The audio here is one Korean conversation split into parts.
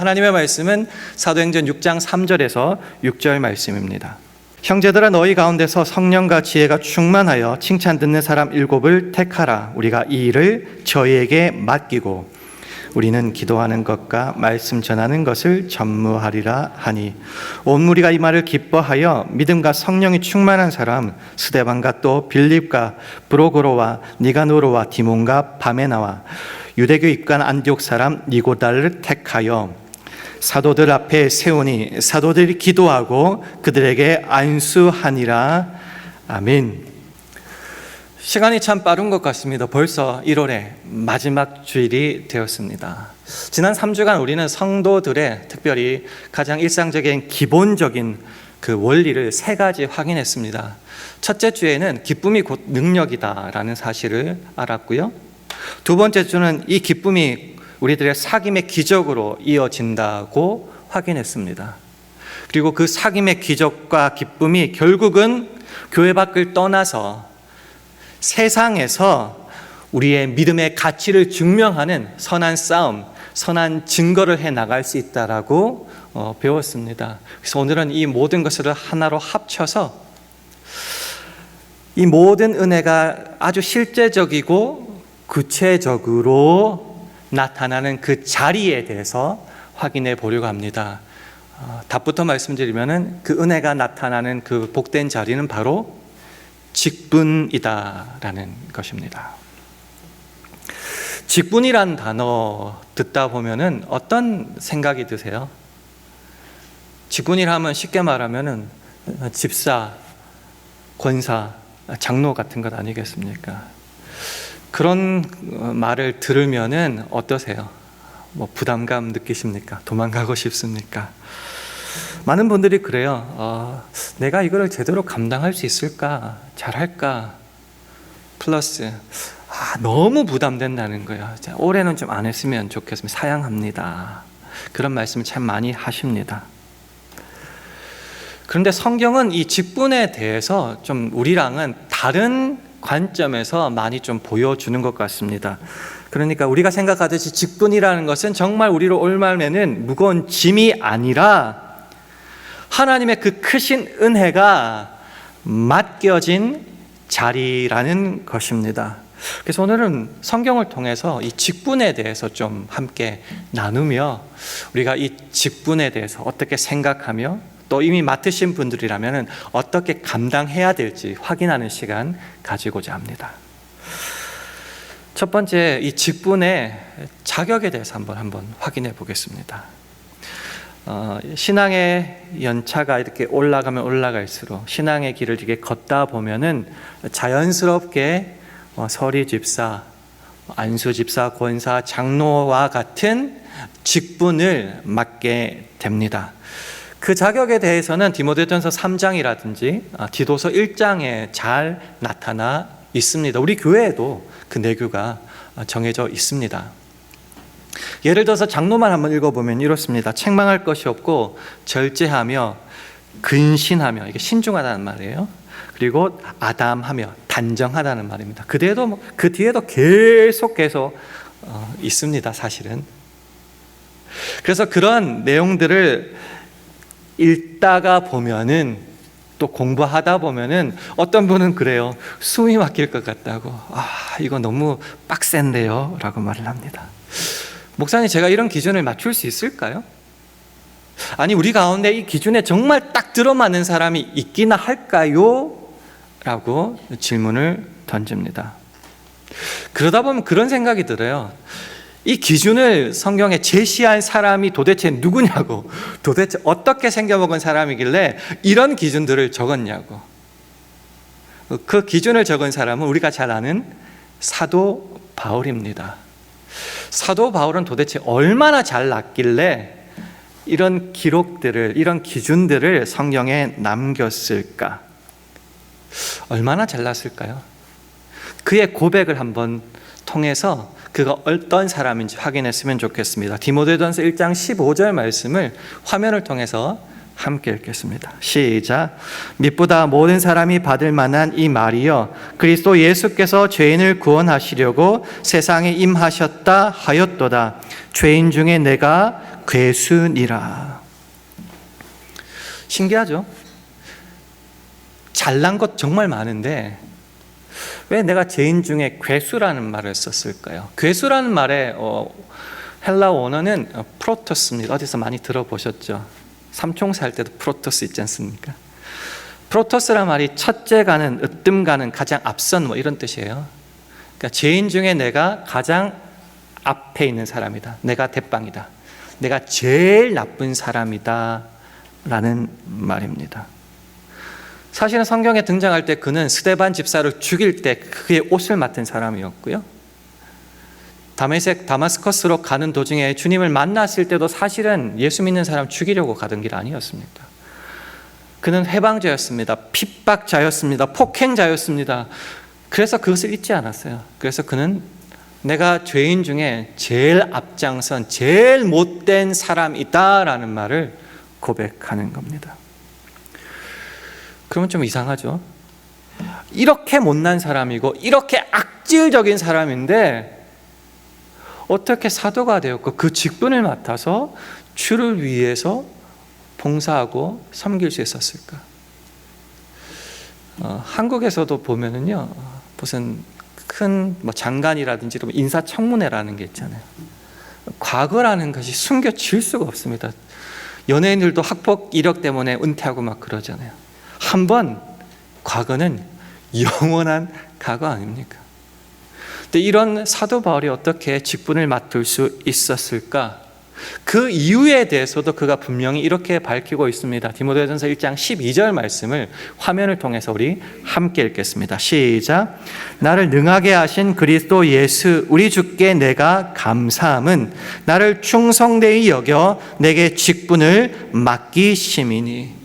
하나님의 말씀은 사도행전 6장 3절에서 6절 말씀입니다. 형제들아, 너희 가운데서 성령과 지혜가 충만하여 칭찬 듣는 사람 7을 택하라. 우리가 이 일을 저희에게 맡기고 우리는 기도하는 것과 말씀 전하는 것을 전무하리라 하니, 온 무리가 이 말을 기뻐하여 믿음과 성령이 충만한 사람 스데반과 또 빌립과 브로고로와 니가노로와 디몬과 바메나와 유대교 입간 안디옥 사람 니고달을 택하여 사도들 앞에 세우니 사도들이 기도하고 그들에게 안수하니라. 아멘. 시간이 참 빠른 것 같습니다. 벌써 1월의 마지막 주일이 되었습니다. 지난 3주간 우리는 성도들의 특별히 가장 일상적인 기본적인 그 원리를 3가지 확인했습니다. 첫째 주에는 기쁨이 곧 능력이다라는 사실을 알았고요. 두 번째 주는 이 기쁨이 우리들의 사귐의 기적으로 이어진다고 확인했습니다. 그리고 그 사귐의 기적과 기쁨이 결국은 교회 밖을 떠나서 세상에서 우리의 믿음의 가치를 증명하는 선한 싸움, 선한 증거를 해 나갈 수 있다라고 배웠습니다. 그래서 오늘은 이 모든 것을 하나로 합쳐서 이 모든 은혜가 아주 실제적이고 구체적으로 나타나는 그 자리에 대해서 확인해 보려고 합니다. 답부터 말씀드리면은 그 은혜가 나타나는 그 복된 자리는 바로 직분이다라는 것입니다. 직분이란 단어 듣다 보면은 어떤 생각이 드세요? 직분이라 하면 쉽게 말하면은 집사, 권사, 장로 같은 것 아니겠습니까? 그런 말을 들으면은 어떠세요? 뭐 부담감 느끼십니까? 도망가고 싶습니까? 많은 분들이 그래요. 내가 이거를 제대로 감당할 수 있을까? 잘할까? 플러스 너무 부담된다는 거예요. 올해는 좀 안 했으면 좋겠습니다. 사양합니다. 그런 말씀을 참 많이 하십니다. 그런데 성경은 이 직분에 대해서 좀 우리랑은 다른 관점에서 많이 좀 보여주는 것 같습니다. 그러니까 우리가 생각하듯이 직분이라는 것은 정말 우리로 올마매는 무거운 짐이 아니라 하나님의 그 크신 은혜가 맡겨진 자리라는 것입니다. 그래서 오늘은 성경을 통해서 이 직분에 대해서 좀 함께 나누며 우리가 이 직분에 대해서 어떻게 생각하며 또 이미 맡으신 분들이라면 어떻게 감당해야 될지 확인하는 시간 가지고자 합니다. 첫 번째, 이 직분의 자격에 대해서 한번 확인해 보겠습니다. 신앙의 연차가 이렇게 올라가면 올라갈수록 신앙의 길을 이렇게 걷다 보면은 자연스럽게 서리 집사, 안수 집사, 권사, 장로와 같은 직분을 맡게 됩니다. 그 자격에 대해서는 디모데전서 3장이라든지 디도서 1장에 잘 나타나 있습니다. 우리 교회에도 그 내규가 정해져 있습니다. 예를 들어서 장로만 한번 읽어보면 이렇습니다. 책망할 것이 없고 절제하며 근신하며, 이게 신중하다는 말이에요. 그리고 아담하며 단정하다는 말입니다. 그 뒤에도 계속 있습니다, 사실은. 그래서 그런 내용들을 읽다가 보면은, 또 공부하다 보면은 어떤 분은 그래요. 숨이 막힐 것 같다고. 이거 너무 빡센데요 라고 말을 합니다. 목사님, 제가 이런 기준을 맞출 수 있을까요? 아니, 우리 가운데 이 기준에 정말 딱 들어맞는 사람이 있기나 할까요? 라고 질문을 던집니다. 그러다 보면 그런 생각이 들어요. 이 기준을 성경에 제시한 사람이 도대체 누구냐고, 도대체 어떻게 생겨먹은 사람이길래 이런 기준들을 적었냐고. 그 기준을 적은 사람은 우리가 잘 아는 사도 바울입니다. 사도 바울은 도대체 얼마나 잘났길래 이런 기록들을, 이런 기준들을 성경에 남겼을까? 얼마나 잘났을까요? 그의 고백을 한번 통해서 그가 어떤 사람인지 확인했으면 좋겠습니다. 디모데전서 1장 15절 말씀을 화면을 통해서 함께 읽겠습니다. 시작. mit보다 모든 사람이 받을 만한 이 말이여, 그리스도 예수께서 죄인을 구원하시려고 세상에 임하셨다 하였도다. 죄인 중에 내가 괴수니라. 신기하죠? 잘난 것 정말 많은데 왜 내가 죄인 중에 괴수라는 말을 썼을까요? 괴수라는 말의 헬라 원어는 프로토스입니다. 어디서 많이 들어보셨죠? 삼총사 할 때도 프로토스 있지 않습니까? 프로토스란 말이 첫째 가는, 으뜸 가는, 가장 앞선 뭐 이런 뜻이에요. 그러니까 죄인 중에 내가 가장 앞에 있는 사람이다. 내가 대빵이다. 내가 제일 나쁜 사람이다 라는 말입니다. 사실은 성경에 등장할 때 그는 스데반 집사를 죽일 때 그의 옷을 맡은 사람이었고요. 다마스커스로 가는 도중에 주님을 만났을 때도 사실은 예수 믿는 사람 죽이려고 가던 길 아니었습니까? 그는 해방자였습니다. 핍박자였습니다. 폭행자였습니다. 그래서 그것을 잊지 않았어요. 그래서 그는 내가 죄인 중에 제일 앞장선, 제일 못된 사람이다라는 말을 고백하는 겁니다. 그러면 좀 이상하죠? 이렇게 못난 사람이고 이렇게 악질적인 사람인데 어떻게 사도가 되었고 그 직분을 맡아서 주를 위해서 봉사하고 섬길 수 있었을까? 한국에서도 보면은요, 무슨 큰 장관이라든지 인사청문회라는 게 있잖아요. 과거라는 것이 숨겨질 수가 없습니다. 연예인들도 학폭 이력 때문에 은퇴하고 막 그러잖아요. 한번 과거는 영원한 과거 아닙니까? 근데 이런 사도 바울이 어떻게 직분을 맡을 수 있었을까? 그 이유에 대해서도 그가 분명히 이렇게 밝히고 있습니다. 디모데전서 1장 12절 말씀을 화면을 통해서 우리 함께 읽겠습니다. 시작. 나를 능하게 하신 그리스도 예수 우리 주께 내가 감사함은 나를 충성되이 여겨 내게 직분을 맡기심이니.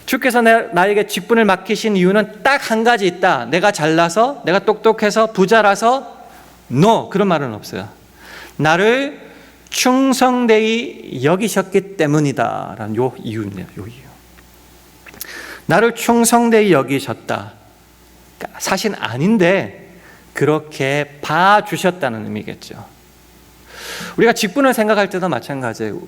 주께서 나에게 직분을 맡기신 이유는 딱 한 가지 있다. 내가 잘나서, 내가 똑똑해서, 부자라서. No, 그런 말은 없어요. 나를 충성되이 여기셨기 때문이다 라는 요 이유입니다. 요 이유. 나를 충성되이 여기셨다. 사실 아닌데 그렇게 봐주셨다는 의미겠죠. 우리가 직분을 생각할 때도 마찬가지예요.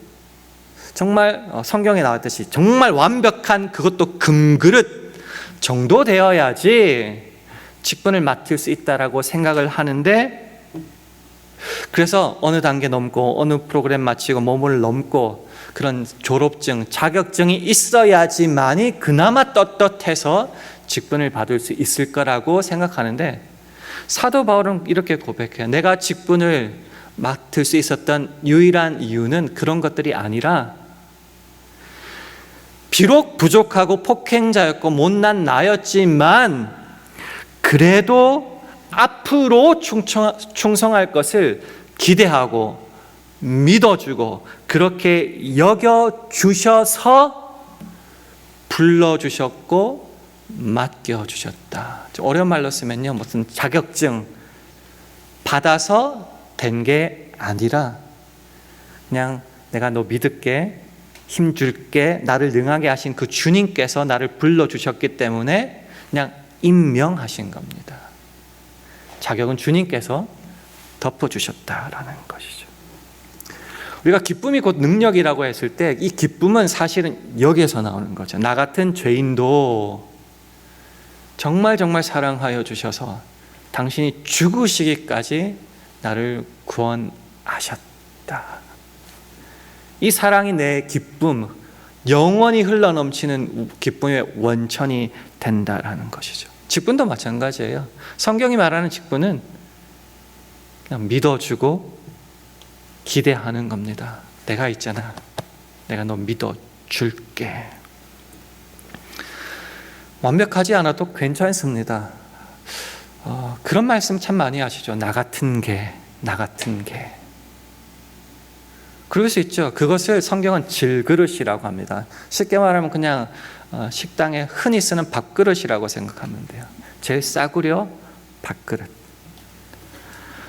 정말 성경에 나왔듯이 정말 완벽한 그것도 금그릇 정도 되어야지 직분을 맡을 수 있다라고 생각을 하는데, 그래서 어느 단계 넘고 어느 프로그램 마치고 몸을 넘고 그런 졸업증, 자격증이 있어야지만이 그나마 떳떳해서 직분을 받을 수 있을 거라고 생각하는데, 사도 바울은 이렇게 고백해요. 내가 직분을 맡을 수 있었던 유일한 이유는 그런 것들이 아니라 비록 부족하고 폭행자였고 못난 나였지만 그래도 앞으로 충성할 것을 기대하고 믿어주고 그렇게 여겨주셔서 불러주셨고 맡겨주셨다. 어려운 말로 쓰면요, 무슨 자격증 받아서 된 게 아니라 그냥 내가 너 믿을게, 힘줄게, 나를 능하게 하신 그 주님께서 나를 불러주셨기 때문에 그냥 임명하신 겁니다. 자격은 주님께서 덮어주셨다라는 것이죠. 우리가 기쁨이 곧 능력이라고 했을 때 이 기쁨은 사실은 여기에서 나오는 거죠. 나 같은 죄인도 정말 사랑하여 주셔서 당신이 죽으시기까지 나를 구원하셨다. 이 사랑이 내 기쁨, 영원히 흘러넘치는 기쁨의 원천이 된다라는 것이죠. 직분도 마찬가지예요. 성경이 말하는 직분은 그냥 믿어주고 기대하는 겁니다. 내가 있잖아. 내가 너 믿어줄게. 완벽하지 않아도 괜찮습니다. 그런 말씀 참 많이 하시죠. 나 같은 개. 그럴 수 있죠. 그것을 성경은 질그릇이라고 합니다. 쉽게 말하면 그냥 식당에 흔히 쓰는 밥그릇이라고 생각하면 돼요. 제일 싸구려 밥그릇.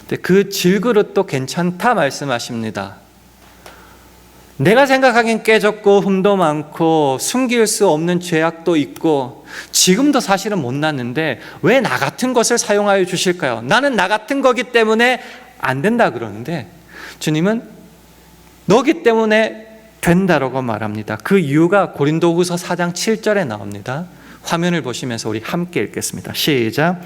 근데 그 질그릇도 괜찮다 말씀하십니다. 내가 생각하기엔 깨졌고 흠도 많고 숨길 수 없는 죄악도 있고 지금도 사실은 못났는데 왜 나 같은 것을 사용하여 주실까요? 나는 나 같은 거기 때문에 안 된다 그러는데 주님은 너기 때문에 된다라고 말합니다. 그 이유가 고린도후서 4장 7절에 나옵니다. 화면을 보시면서 우리 함께 읽겠습니다. 시작.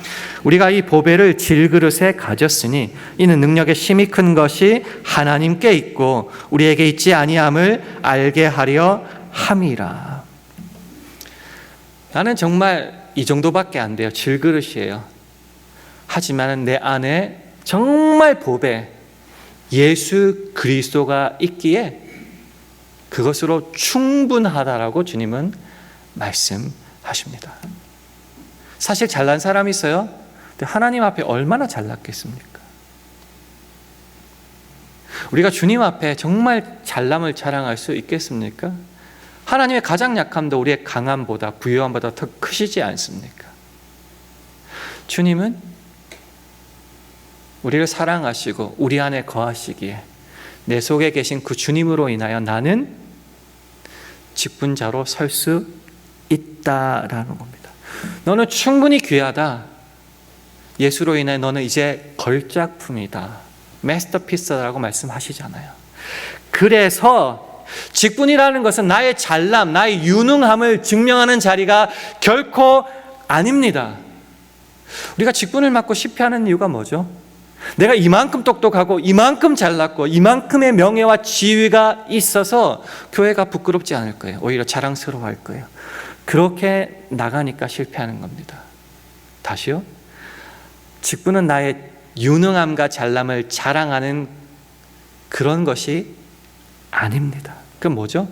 우리가 이 보배를 질그릇에 가졌으니 이는 능력의 힘이 큰 것이 하나님께 있고 우리에게 있지 아니함을 알게 하려 함이라. 나는 정말 이 정도밖에 안 돼요. 질그릇이에요. 하지만 내 안에 정말 보배 예수 그리스도가 있기에 그것으로 충분하다라고 주님은 말씀하십니다. 사실 잘난 사람이 있어요? 근데 하나님 앞에 얼마나 잘났겠습니까? 우리가 주님 앞에 정말 잘남을 자랑할 수 있겠습니까? 하나님의 가장 약함도 우리의 강함보다 부유함보다 더 크시지 않습니까? 주님은 우리를 사랑하시고 우리 안에 거하시기에 내 속에 계신 그 주님으로 인하여 나는 직분자로 설 수 있다라는 겁니다. 너는 충분히 귀하다. 예수로 인해 너는 이제 걸작품이다. 마스터피스라고 말씀하시잖아요. 그래서 직분이라는 것은 나의 잘남, 나의 유능함을 증명하는 자리가 결코 아닙니다. 우리가 직분을 맡고 실패하는 이유가 뭐죠? 내가 이만큼 똑똑하고 이만큼 잘났고 이만큼의 명예와 지위가 있어서 교회가 부끄럽지 않을 거예요. 오히려 자랑스러워할 거예요. 그렇게 나가니까 실패하는 겁니다. 다시요. 직분은 나의 유능함과 잘남을 자랑하는 그런 것이 아닙니다. 그럼 뭐죠?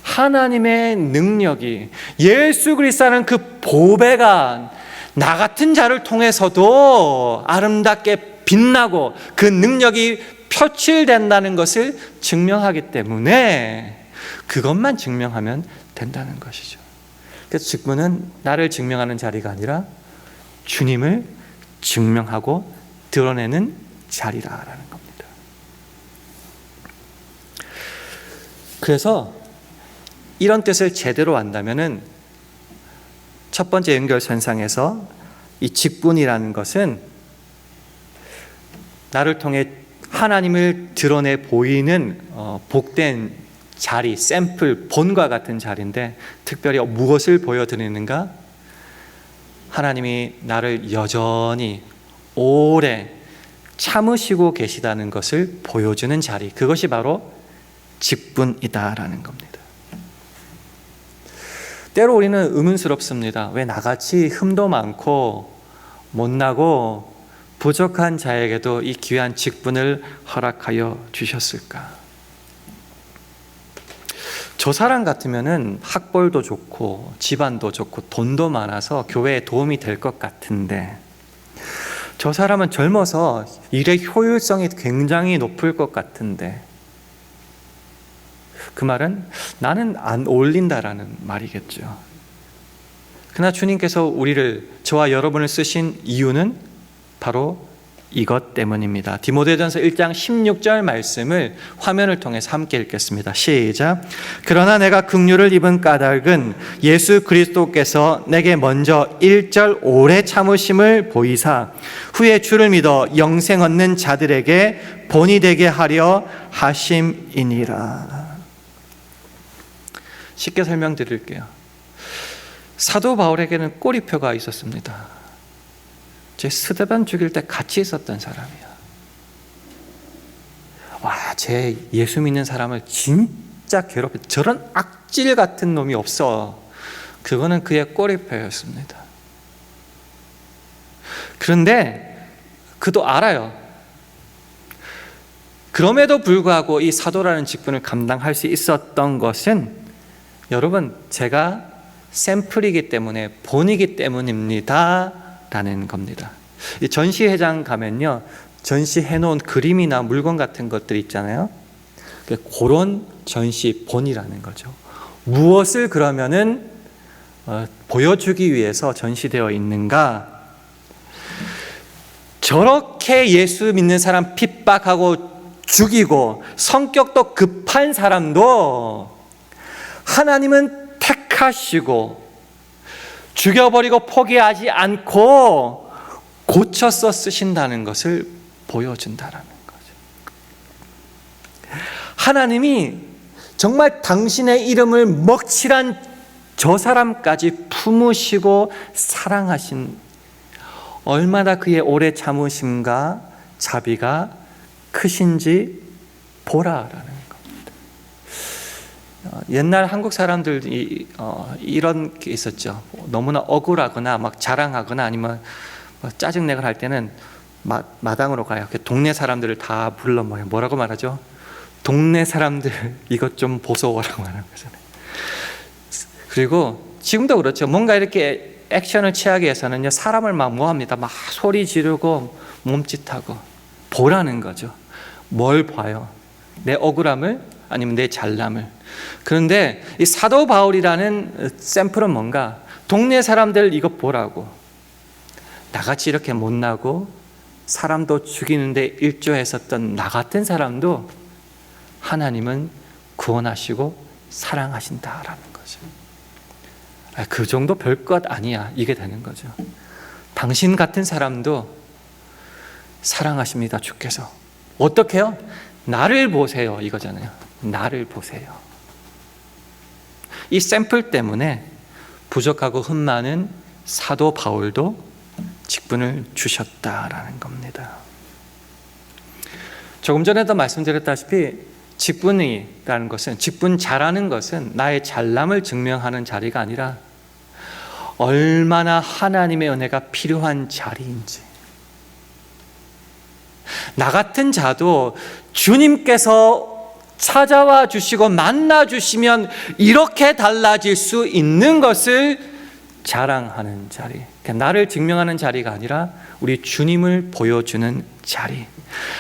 하나님의 능력이 예수 그리스도라는 그 보배가 나 같은 자를 통해서도 아름답게 빛나고 그 능력이 표출된다는 것을 증명하기 때문에 그것만 증명하면 된다는 것이죠. 그래서 직분은 나를 증명하는 자리가 아니라 주님을 증명하고 드러내는 자리라는 겁니다. 그래서 이런 뜻을 제대로 안다면은 첫 번째 연결선상에서 이 직분이라는 것은 나를 통해 하나님을 드러내 보이는 복된 자리, 샘플, 본과 같은 자리인데 특별히 무엇을 보여드리는가? 하나님이 나를 여전히 오래 참으시고 계시다는 것을 보여주는 자리, 그것이 바로 직분이다라는 겁니다. 때로 우리는 의문스럽습니다. 왜 나같이 흠도 많고 못나고 부족한 자에게도 이 귀한 직분을 허락하여 주셨을까? 저 사람 같으면은 학벌도 좋고 집안도 좋고 돈도 많아서 교회에 도움이 될 것 같은데 저 사람은 젊어서 일의 효율성이 굉장히 높을 것 같은데 그 말은 나는 안 어울린다라는 말이겠죠. 그러나 주님께서 우리를, 저와 여러분을 쓰신 이유는 바로 이것 때문입니다. 디모데전서 1장 16절 말씀을 화면을 통해서 함께 읽겠습니다. 시작. 그러나 내가 긍휼을 입은 까닭은 예수 그리스도께서 내게 먼저 1절 오래 참으심을 보이사 후에 주를 믿어 영생 얻는 자들에게 본이 되게 하려 하심이니라. 쉽게 설명드릴게요. 사도 바울에게는 꼬리표가 있었습니다. 제 스데반 죽일 때 같이 있었던 사람이야. 와, 제 예수 믿는 사람을 진짜 괴롭혀. 저런 악질 같은 놈이 없어. 그거는 그의 꼬리표였습니다. 그런데 그도 알아요. 그럼에도 불구하고 이 사도라는 직분을 감당할 수 있었던 것은 여러분, 제가 샘플이기 때문에 본이기 때문입니다 라는 겁니다. 전시회장 가면요, 전시해 놓은 그림이나 물건 같은 것들 있잖아요. 그런 전시 본이라는 거죠. 무엇을 그러면은 보여주기 위해서 전시되어 있는가? 저렇게 예수 믿는 사람 핍박하고 죽이고 성격도 급한 사람도 하나님은 택하시고 죽여버리고 포기하지 않고 고쳐서 쓰신다는 것을 보여준다는 거죠. 하나님이 정말 당신의 이름을 먹칠한 저 사람까지 품으시고 사랑하신, 얼마나 그의 오래 참으심과 자비가 크신지 보라라는 겁니다. 옛날 한국 사람들이 이런 게 있었죠. 너무나 억울하거나 막 자랑하거나 아니면 짜증내고 할 때는 마당으로 가요. 동네 사람들을 다 불러 모여. 뭐라고 말하죠? 동네 사람들 이것 좀 보소라고 하는 거잖아요. 그리고 지금도 그렇죠. 뭔가 이렇게 액션을 취하기 위해서는요, 사람을 막 뭐합니다. 막 소리 지르고 몸짓하고 보라는 거죠. 뭘 봐요? 내 억울함을 아니면 내 잘남을. 그런데 이 사도 바울이라는 샘플은 뭔가 동네 사람들 이것 보라고, 나같이 이렇게 못나고 사람도 죽이는데 일조했었던 나 같은 사람도 하나님은 구원하시고 사랑하신다라는 거죠. 그 정도 별것 아니야, 이게 되는 거죠. 당신 같은 사람도 사랑하십니다, 주께서. 어떻게 해요? 나를 보세요, 이거잖아요. 나를 보세요. 이 샘플 때문에 부족하고 흠 많은 사도 바울도 직분을 주셨다라는 겁니다. 조금 전에도 말씀드렸다시피 직분이라는 것은, 직분 잘하는 것은 나의 잘남을 증명하는 자리가 아니라 얼마나 하나님의 은혜가 필요한 자리인지, 나 같은 자도 주님께서 찾아와 주시고 만나 주시면 이렇게 달라질 수 있는 것을 자랑하는 자리, 나를 증명하는 자리가 아니라 우리 주님을 보여주는 자리,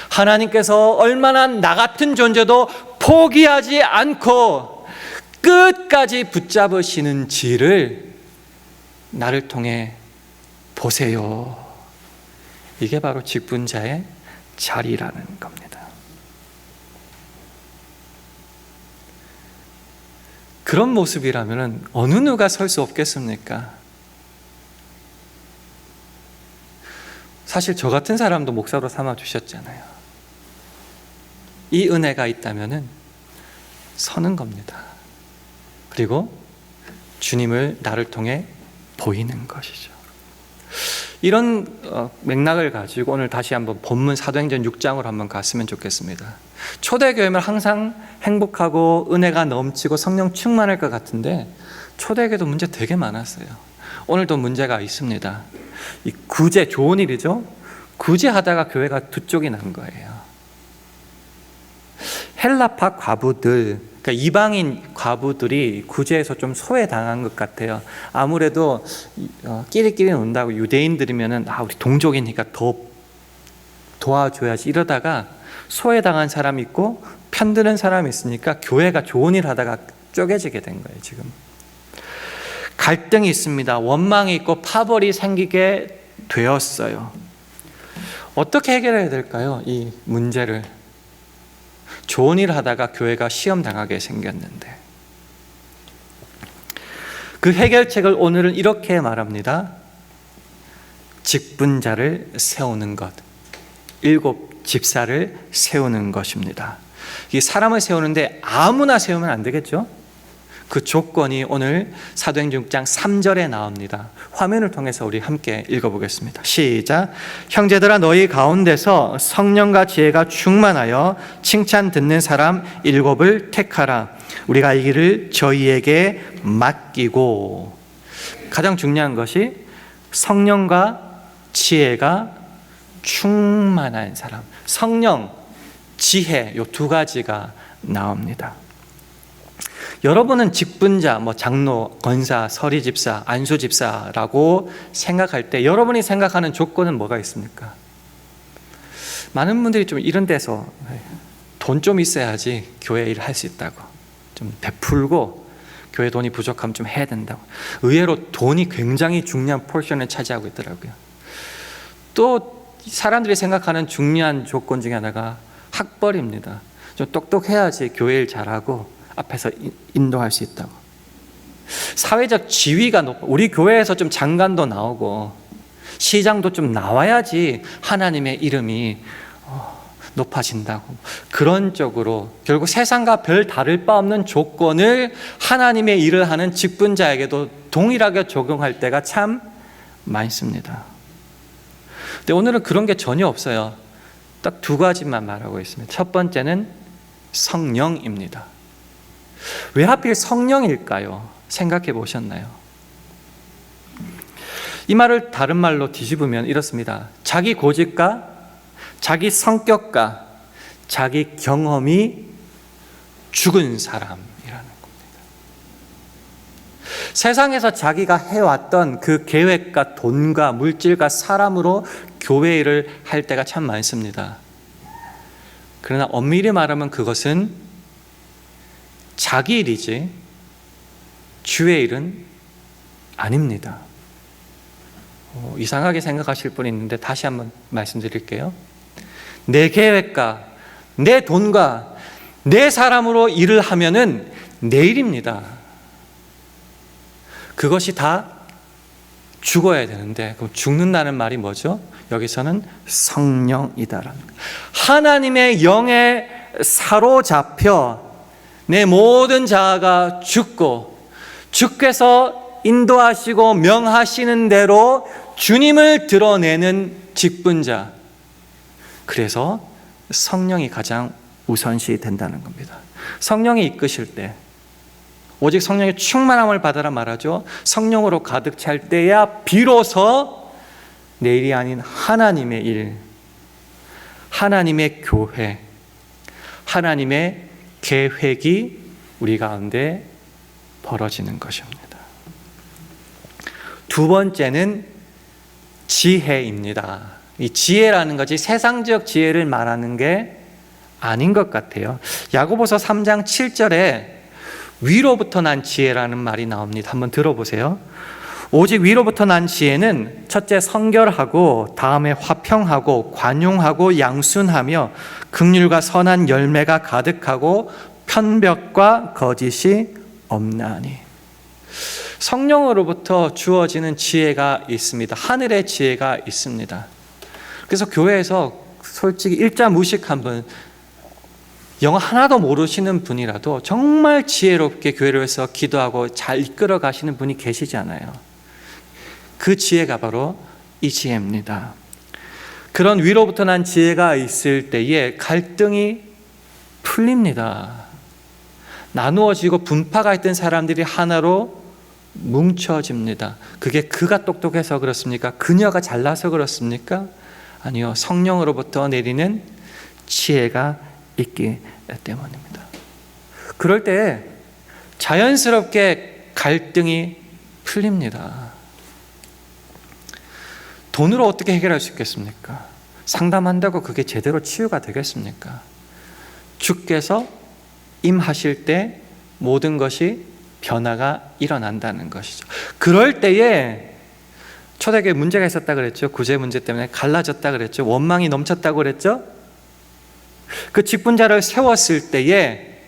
하나님께서 얼마나 나 같은 존재도 포기하지 않고 끝까지 붙잡으시는지를 나를 통해 보세요. 이게 바로 직분자의 자리라는 겁니다. 그런 모습이라면 어느 누가 설 수 없겠습니까? 사실 저 같은 사람도 목사로 삼아 주셨잖아요. 이 은혜가 있다면 서는 겁니다. 그리고 주님을 나를 통해 보이는 것이죠. 이런 맥락을 가지고 오늘 다시 한번 본문 사도행전 6장으로 한번 갔으면 좋겠습니다. 초대교회면 항상 행복하고 은혜가 넘치고 성령 충만할 것 같은데 초대교회도 문제 되게 많았어요. 오늘도 문제가 있습니다. 이 구제, 좋은 일이죠. 구제하다가 교회가 두 쪽이 난 거예요. 헬라파 과부들, 그러니까 이방인 과부들이 구제에서 좀 소외당한 것 같아요. 아무래도 끼리끼리 논다고 유대인들이면은 우리 동족이니까 더 도와줘야지 이러다가 소외당한 사람이 있고 편드는 사람이 있으니까 교회가 좋은 일 하다가 쪼개지게 된 거예요. 지금 갈등이 있습니다. 원망이 있고 파벌이 생기게 되었어요. 어떻게 해결해야 될까요? 이 문제를. 좋은 일 하다가 교회가 시험 당하게 생겼는데, 그 해결책을 오늘은 이렇게 말합니다. 직분자를 세우는 것, 7 집사를 세우는 것입니다. 이 사람을 세우는데 아무나 세우면 안 되겠죠? 그 조건이 오늘 사도행전 6장 3절에 나옵니다. 화면을 통해서 우리 함께 읽어보겠습니다. 시작. 형제들아, 너희 가운데서 성령과 지혜가 충만하여 칭찬 듣는 사람 7을 택하라. 우리가 이 길을 저희에게 맡기고. 가장 중요한 것이 성령과 지혜가 충만한 사람. 성령, 지혜, 이 두 가지가 나옵니다. 여러분은 직분자, 장로, 권사, 서리집사, 안수집사라고 생각할 때 여러분이 생각하는 조건은 뭐가 있습니까? 많은 분들이 좀 이런 데서 돈 좀 있어야지 교회 일을 할 수 있다고, 좀 베풀고 교회 돈이 부족하면 좀 해야 된다고. 의외로 돈이 굉장히 중요한 포션을 차지하고 있더라고요. 또 사람들이 생각하는 중요한 조건 중에 하나가 학벌입니다. 좀 똑똑해야지 교회 일 잘하고 앞에서 인도할 수 있다고. 사회적 지위가 높고, 우리 교회에서 좀 장관도 나오고 시장도 좀 나와야지 하나님의 이름이 높아진다고. 그런 쪽으로 결국 세상과 별 다를 바 없는 조건을 하나님의 일을 하는 직분자에게도 동일하게 적용할 때가 참 많습니다. 근데 오늘은 그런 게 전혀 없어요. 딱 두 가지만 말하고 있습니다. 첫 번째는 성령입니다. 왜 하필 성령일까요? 생각해 보셨나요? 이 말을 다른 말로 뒤집으면 이렇습니다. 자기 고집과 자기 성격과 자기 경험이 죽은 사람이라는 겁니다. 세상에서 자기가 해왔던 그 계획과 돈과 물질과 사람으로 교회 일을 할 때가 참 많습니다. 그러나 엄밀히 말하면 그것은 자기 일이지 주의 일은 아닙니다. 이상하게 생각하실 분이 있는데 다시 한번 말씀드릴게요. 내 계획과 내 돈과 내 사람으로 일을 하면은 내 일입니다. 그것이 다 죽어야 되는데, 그럼 죽는다는 말이 뭐죠? 여기서는 성령이다라는 거예요. 하나님의 영에 사로잡혀 내 모든 자아가 죽고, 주께서 인도하시고 명하시는 대로 주님을 드러내는 직분자, 그래서 성령이 가장 우선시 된다는 겁니다. 성령이 이끄실 때, 오직 성령의 충만함을 받아라 말하죠. 성령으로 가득 찰 때야 비로소 내 일이 아닌 하나님의 일, 하나님의 교회, 하나님의 계획이 우리 가운데 벌어지는 것입니다. 두 번째는 지혜입니다. 이 지혜라는 것이 세상적 지혜를 말하는 게 아닌 것 같아요. 야고보서 3장 7절에 위로부터 난 지혜라는 말이 나옵니다. 한번 들어보세요. 오직 위로부터 난 지혜는 첫째 성결하고, 다음에 화평하고, 관용하고, 양순하며 긍휼과 선한 열매가 가득하고 편벽과 거짓이 없나니. 성령으로부터 주어지는 지혜가 있습니다. 하늘의 지혜가 있습니다. 그래서 교회에서 솔직히 일자 무식한 분, 영어 하나도 모르시는 분이라도 정말 지혜롭게 교회를 위해서 기도하고 잘 이끌어 가시는 분이 계시잖아요. 그 지혜가 바로 이 지혜입니다. 그런 위로부터 난 지혜가 있을 때에 갈등이 풀립니다. 나누어지고 분파가 있던 사람들이 하나로 뭉쳐집니다. 그게 그가 똑똑해서 그렇습니까? 그녀가 잘나서 그렇습니까? 아니요, 성령으로부터 내리는 지혜가 있기 때문입니다. 그럴 때 자연스럽게 갈등이 풀립니다. 돈으로 어떻게 해결할 수 있겠습니까? 상담한다고 그게 제대로 치유가 되겠습니까? 주께서 임하실 때 모든 것이 변화가 일어난다는 것이죠. 그럴 때에 초대교회 문제가 있었다 그랬죠. 구제 문제 때문에 갈라졌다 그랬죠. 원망이 넘쳤다고 그랬죠. 그 직분자를 세웠을 때에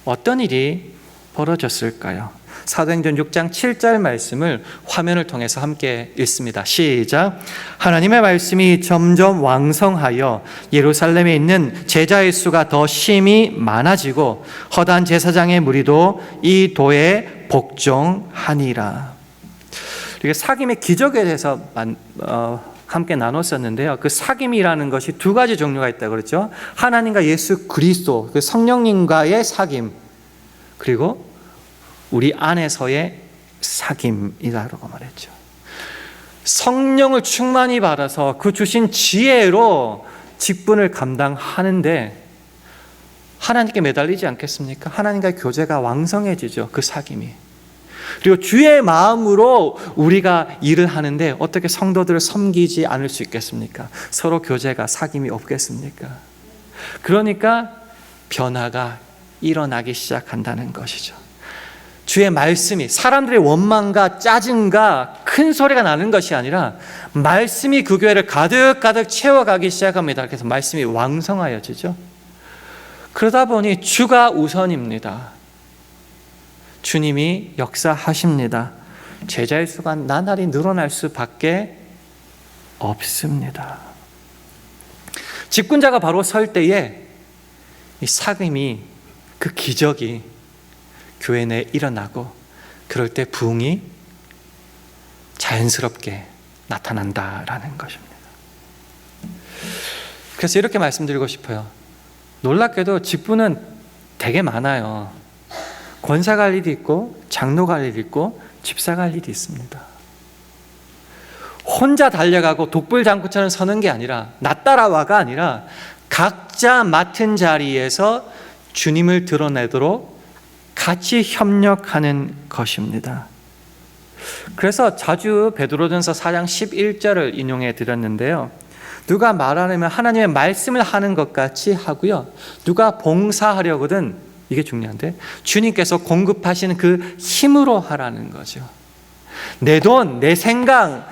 어떤 일이 벌어졌을까요? 사도행전 6장 7절 말씀을 화면을 통해서 함께 읽습니다. 시작. 하나님의 말씀이 점점 왕성하여 예루살렘에 있는 제자의 수가 더 심히 많아지고 허다한 제사장의 무리도 이 도에 복종하니라. 이게 사귐의 기적에 대해서 함께 나눴었는데요. 그 사귐이라는 것이 두 가지 종류가 있다고 그랬죠. 하나님과 예수 그리스도, 그 성령님과의 사귐, 그리고 우리 안에서의 사귐이라고 말했죠. 성령을 충만히 받아서 그 주신 지혜로 직분을 감당하는데 하나님께 매달리지 않겠습니까? 하나님과의 교제가 왕성해지죠. 그 사귐이. 그리고 주의 마음으로 우리가 일을 하는데 어떻게 성도들을 섬기지 않을 수 있겠습니까? 서로 교제가, 사귐이 없겠습니까? 그러니까 변화가 일어나기 시작한다는 것이죠. 주의 말씀이, 사람들의 원망과 짜증과 큰 소리가 나는 것이 아니라 말씀이 그 교회를 가득가득 채워가기 시작합니다. 그래서 말씀이 왕성하여지죠. 그러다 보니 주가 우선입니다. 주님이 역사하십니다. 제자의 수가 나날이 늘어날 수밖에 없습니다. 직분자가 바로 설 때에 이 사귐이, 그 기적이 교회 내에 일어나고, 그럴 때 부흥이 자연스럽게 나타난다라는 것입니다. 그래서 이렇게 말씀드리고 싶어요. 놀랍게도 직분은 되게 많아요. 권사가 할 일이 있고, 장로가 할 일이 있고, 집사가 할 일이 있습니다. 혼자 달려가고 독불장구처럼 서는 게 아니라, 나 따라와가 아니라 각자 맡은 자리에서 주님을 드러내도록 같이 협력하는 것입니다. 그래서 자주 베드로전서 4장 11절을 인용해 드렸는데요. 누가 말하려면 하나님의 말씀을 하는 것 같이 하고요. 누가 봉사하려거든, 이게 중요한데, 주님께서 공급하시는 그 힘으로 하라는 거죠. 내 돈, 내 생각,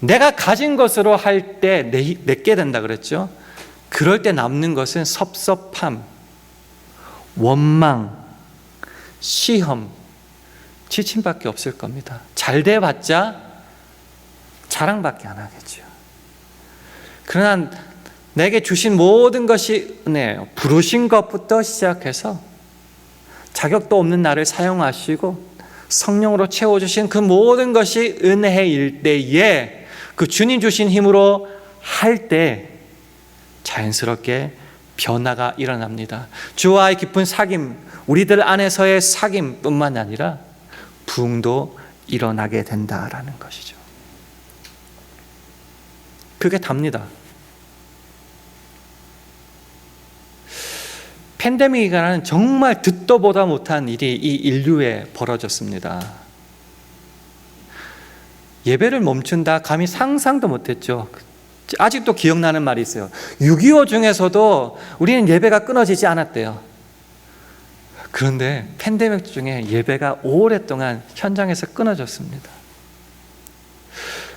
내가 가진 것으로 할 때 내게 된다 그랬죠. 그럴 때 남는 것은 섭섭함, 원망, 시험, 지침밖에 없을 겁니다. 잘 돼봤자 자랑밖에 안 하겠죠. 그러나 내게 주신 모든 것이 은혜예요. 부르신 것부터 시작해서 자격도 없는 나를 사용하시고 성령으로 채워주신 그 모든 것이 은혜일 때에, 그 주님 주신 힘으로 할 때 자연스럽게 변화가 일어납니다. 주와의 깊은 사귐, 우리들 안에서의 사귐뿐만 아니라 부흥도 일어나게 된다라는 것이죠. 그게 답니다. 팬데믹 기간은 정말 듣도 보다 못한 일이 이 인류에 벌어졌습니다. 예배를 멈춘다, 감히 상상도 못했죠. 아직도 기억나는 말이 있어요. 6.25 중에서도 우리는 예배가 끊어지지 않았대요. 그런데 팬데믹 중에 예배가 오랫동안 현장에서 끊어졌습니다.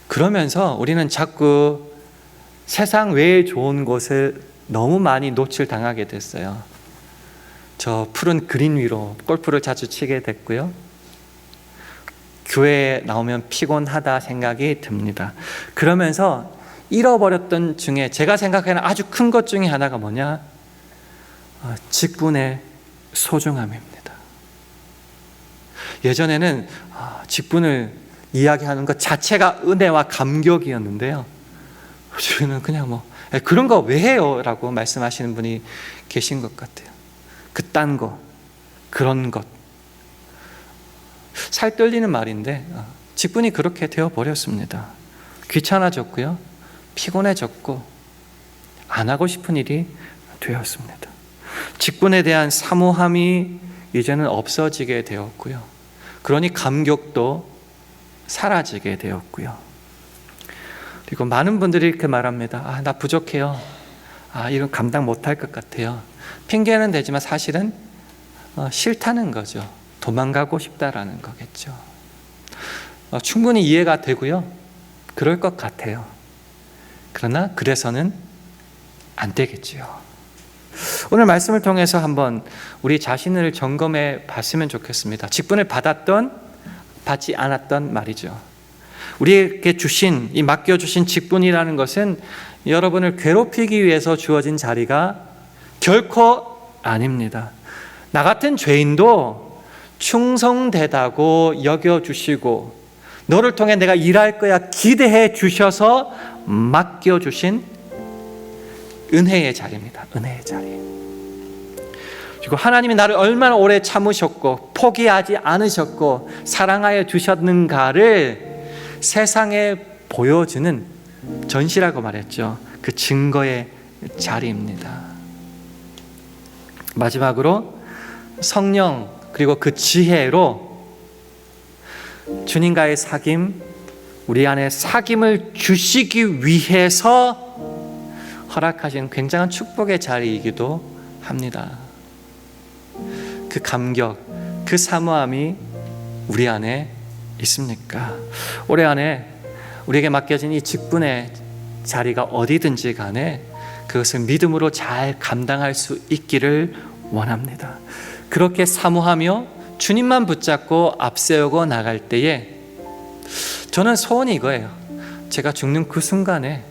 그러면서 우리는 자꾸 세상 외에 좋은 곳을 너무 많이 노출당하게 됐어요. 저 푸른 그린 위로 골프를 자주 치게 됐고요. 교회에 나오면 피곤하다 생각이 듭니다. 그러면서 잃어버렸던 중에 제가 생각하는 아주 큰 것 중에 하나가 뭐냐? 직분의 소중함입니다. 예전에는 직분을 이야기하는 것 자체가 은혜와 감격이었는데요. 요즘은 그냥 그런 거 왜 해요? 라고 말씀하시는 분이 계신 것 같아요. 그딴 거, 그런 것. 살 떨리는 말인데 직분이 그렇게 되어버렸습니다. 귀찮아졌고요. 피곤해졌고 안 하고 싶은 일이 되었습니다. 직분에 대한 사모함이 이제는 없어지게 되었고요. 그러니 감격도 사라지게 되었고요. 그리고 많은 분들이 이렇게 말합니다. 나 부족해요. 이건 감당 못할 것 같아요. 핑계는 되지만 사실은 싫다는 거죠. 도망가고 싶다라는 거겠죠. 충분히 이해가 되고요. 그럴 것 같아요. 그러나 그래서는 안 되겠지요. 오늘 말씀을 통해서 한번 우리 자신을 점검해 봤으면 좋겠습니다. 직분을 받았던, 받지 않았던 말이죠. 우리에게 주신, 이 맡겨주신 직분이라는 것은 여러분을 괴롭히기 위해서 주어진 자리가 결코 아닙니다. 나 같은 죄인도 충성되다고 여겨주시고 너를 통해 내가 일할 거야 기대해 주셔서 맡겨주신 은혜의 자리입니다. 은혜의 자리. 그리고 하나님이 나를 얼마나 오래 참으셨고 포기하지 않으셨고 사랑하여 주셨는가를 세상에 보여주는 전시라고 말했죠. 그 증거의 자리입니다. 마지막으로 성령 그리고 그 지혜로 주님과의 사귐, 우리 안에 사귐을 주시기 위해서 허락하신 굉장한 축복의 자리이기도 합니다. 그 감격, 그 사모함이 우리 안에 있습니까? 올해 안에 우리에게 맡겨진 이 직분의 자리가 어디든지 간에 그것을 믿음으로 잘 감당할 수 있기를 원합니다. 그렇게 사모하며 주님만 붙잡고 앞세우고 나갈 때에 저는 소원이 이거예요. 제가 죽는 그 순간에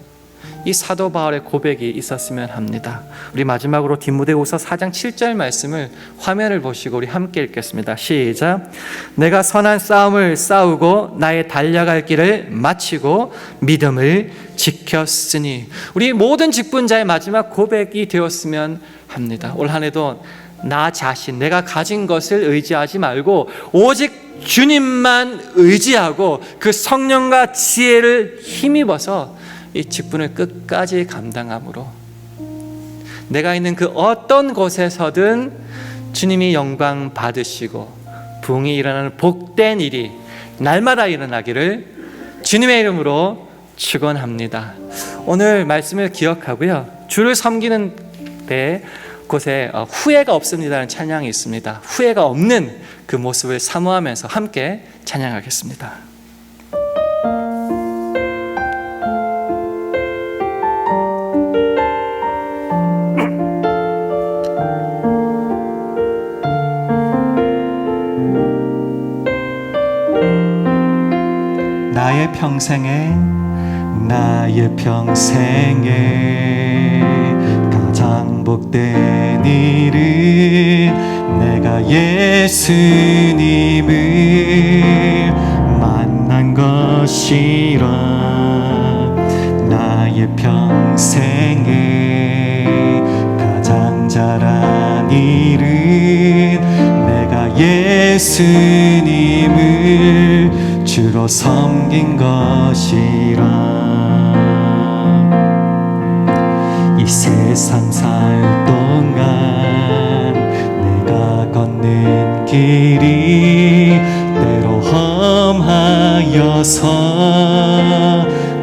이 사도 바울의 고백이 있었으면 합니다. 우리 마지막으로 디모데후서 4장 7절 말씀을 화면을 보시고 우리 함께 읽겠습니다. 시작. 내가 선한 싸움을 싸우고 나의 달려갈 길을 마치고 믿음을 지켰으니. 우리 모든 직분자의 마지막 고백이 되었으면 합니다. 올 한 해도 나 자신, 내가 가진 것을 의지하지 말고 오직 주님만 의지하고 그 성령과 지혜를 힘입어서 이 직분을 끝까지 감당함으로 내가 있는 그 어떤 곳에서든 주님이 영광 받으시고 부흥이 일어나는 복된 일이 날마다 일어나기를 주님의 이름으로 축원합니다. 오늘 말씀을 기억하고요, 주를 섬기는 때 곳에 후회가 없습니다라는 찬양이 있습니다. 후회가 없는 그 모습을 사모하면서 함께 찬양하겠습니다. 나의 평생에 가장 복된 일은 내가 예수님을 만난 것이라. 나의 평생에 가장 잘한 일은 내가 예수님을 주로 섬긴 것이라. 이 세상 살 동안 내가 걷는 길이 때로 험하여서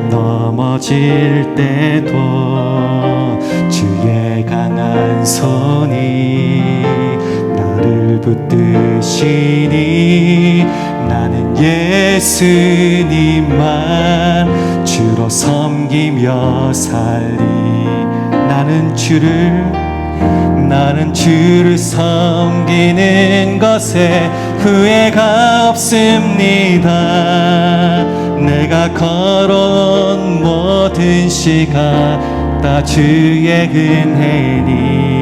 넘어질 때도 주의 강한 손이 나를 붙드시니 나는 예수님만 주로 섬기며 살리. 나는 주를 섬기는 것에 후회가 없습니다. 내가 걸어온 모든 시간 다 주의 은혜니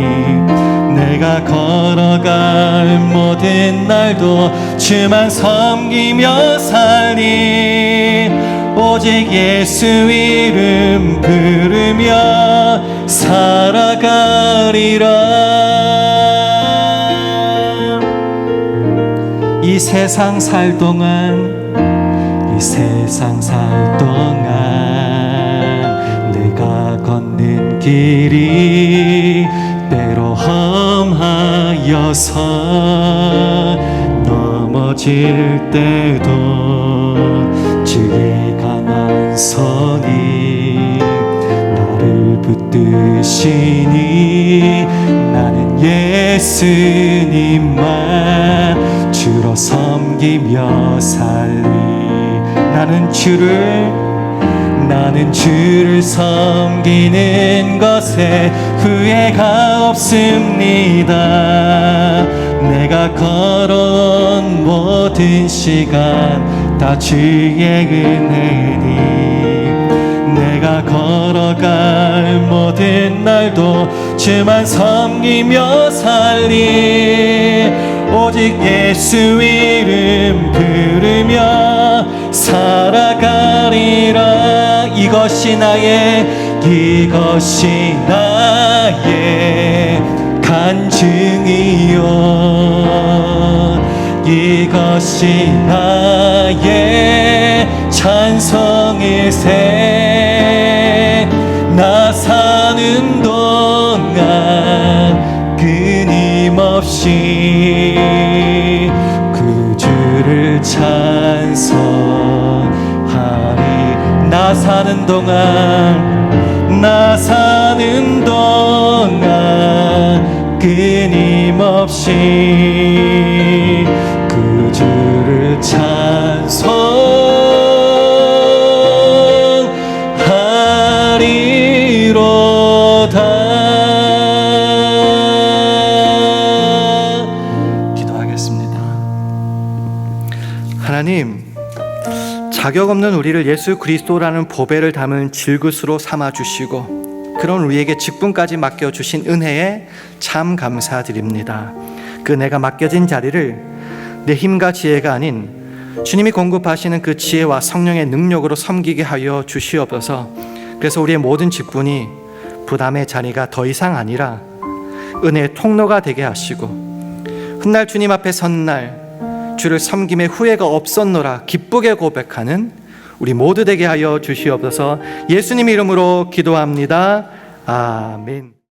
내가 걸어갈 모든 날도 주만 섬기며 살리. 오직 예수 이름 부르며 살아가리라. 이 세상 살 동안 내가 걷는 길이 때로 험하여서 넘어질 때도 주의 강한 손이 나를 붙드시니 나는 예수님만 주로 섬기며 살리. 나는 주를 섬기는 것에 후회가 없습니다. 내가 걸어온 모든 시간 다 주의 은혜니 내가 걸어갈 모든 날도 주만 섬기며 살리. 오직 예수 이름 부르며 살아가리라. 이것이 나의 간증이요 이것이 나의 찬송일세. 나 사는 동안 끊임없이 그 주를 찬송하리. 나 사는 동안 끊임없이 그 주를 찬송하리로다. 기도하겠습니다. 하나님, 자격 없는 우리를 예수 그리스도라는 보배를 담은 질그스로 삼아주시고 그런 우리에게 직분까지 맡겨주신 은혜에 참 감사드립니다. 그 내가 맡겨진 자리를 내 힘과 지혜가 아닌 주님이 공급하시는 그 지혜와 성령의 능력으로 섬기게 하여 주시옵소서. 그래서 우리의 모든 직분이 부담의 자리가 더 이상 아니라 은혜의 통로가 되게 하시고 훗날 주님 앞에 선 날 주를 섬김에 후회가 없었노라 기쁘게 고백하는 우리 모두 되게 하여 주시옵소서. 예수님 이름으로 기도합니다. 아멘.